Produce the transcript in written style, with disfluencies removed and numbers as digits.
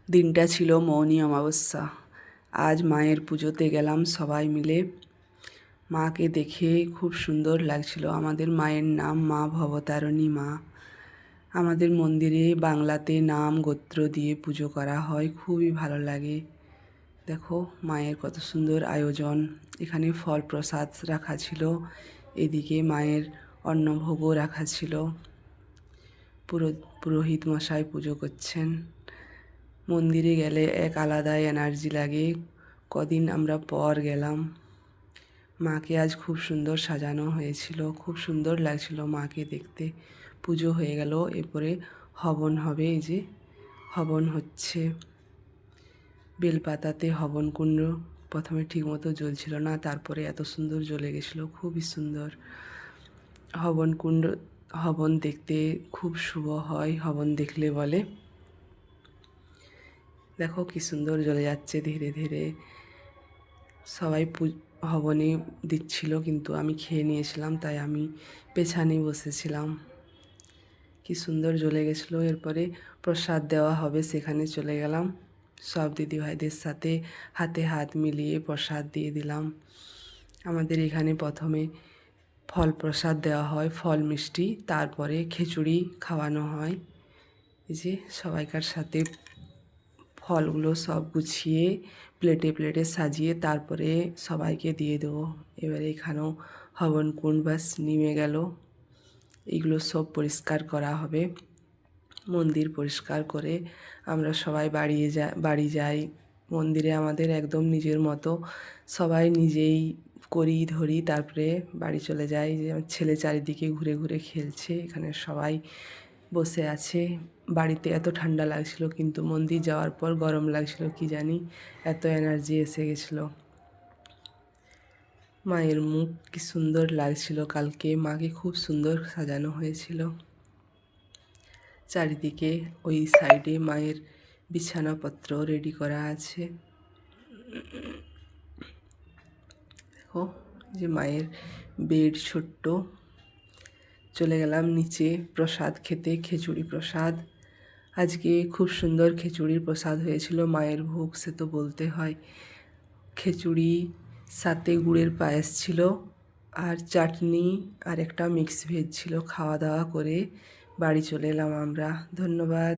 দিনটা ছিল মৌনী অমাবস্যা। আজ মায়ের পুজোতে গেলাম সবাই মিলে। মাকে দেখে খুব সুন্দর লাগছিল। আমাদের মায়ের নাম মা ভবতারিণী মা। আমাদের মন্দিরে বাংলাতে নাম গোত্র দিয়ে পুজো করা হয়, খুবই ভালো লাগে। দেখো মায়ের কত সুন্দর আয়োজন। এখানে ফল প্রসাদ রাখা ছিল, এদিকে মায়ের অন্নভোগও রাখা ছিল। পুরোহিত মশাই পুজো করছেন। মন্দিরে গেলে এক আলাদা এনার্জি লাগে। কদিন আমরা পর গেলাম। মাকে আজ খুব সুন্দর সাজানো হয়েছিল, খুব সুন্দর লাগছিল মাকে দেখতে। পুজো হয়ে গেল, এরপরে হবন হবে। এই যে হবন হচ্ছে, বেলপাতাতে হবন কুণ্ড প্রথমে ঠিকমতো জ্বলছিল না, তারপরে এত সুন্দর জ্বলে গেছিলো, খুবই সুন্দর। হবন কুণ্ড, হবন দেখতে খুব শুভ হয়, হবন দেখলে বলে। দেখো কি সুন্দর জ্বলে যাচ্ছে ধীরে ধীরে। সবাই হবনে দিচ্ছিল, কিন্তু আমি খেয়ে নিয়েছিলাম, তাই আমি পেছানে বসেছিলাম। কি সুন্দর জ্বলে গেছিলো। এরপরে প্রসাদ দেওয়া হবে, সেখানে চলে গেলাম। সব দিদিভাইদের সাথে হাতে হাত মিলিয়ে প্রসাদ দিয়ে দিলাম। আমাদের এখানে প্রথমে ফল প্রসাদ দেওয়া হয়, ফল মিষ্টি, তারপরে খিচুড়ি খাওয়ানো হয়। এই যে সবাইকার সাথে ফলগুলো সব গুছিয়ে প্লেটে প্লেটে সাজিয়ে তারপরে সবাইকে দিয়ে দেবো। এবারে এখানেও হবন কুণ্ড বাস নেমে গেল। এগুলো সব পরিষ্কার করা হবে। মন্দির পরিষ্কার করে আমরা সবাই বাড়ি যাই। মন্দিরে আমাদের একদম নিজের মতো, সবাই নিজেই করি ধরি, তারপরে বাড়ি চলে যাই। যে আমার ছেলে চারিদিকে ঘুরে ঘুরে খেলছে, এখানে সবাই বসে আছে। বাড়িতে এত ঠান্ডা লাগছিল, কিন্তু মন্দির যাওয়ার পর গরম লাগছিল, কি জানি এত এনার্জি এসে গেছিলো। মায়ের মুখ কি সুন্দর লাগছিল কালকে, মাকে খুব সুন্দর সাজানো হয়েছিল। চারিদিকে ওই সাইডে মায়ের বিছানাপত্র রেডি করা আছে। দেখো যে মায়ের বেড ছোট্ট। চলে গেলাম নিচে প্রসাদ খেতে, খিচুড়ি প্রসাদ। আজকে খুব সুন্দর খিচুড়ির প্রসাদ হয়েছিল। মায়ের ভোগ সে তো বলতে হয়। খিচুড়ি সাথে গুড়ের পায়েস ছিল, আর চাটনি, আর একটা মিক্স ভেজ ছিল। খাওয়া দাওয়া করে বাড়ি চলে এলাম আমরা। ধন্যবাদ।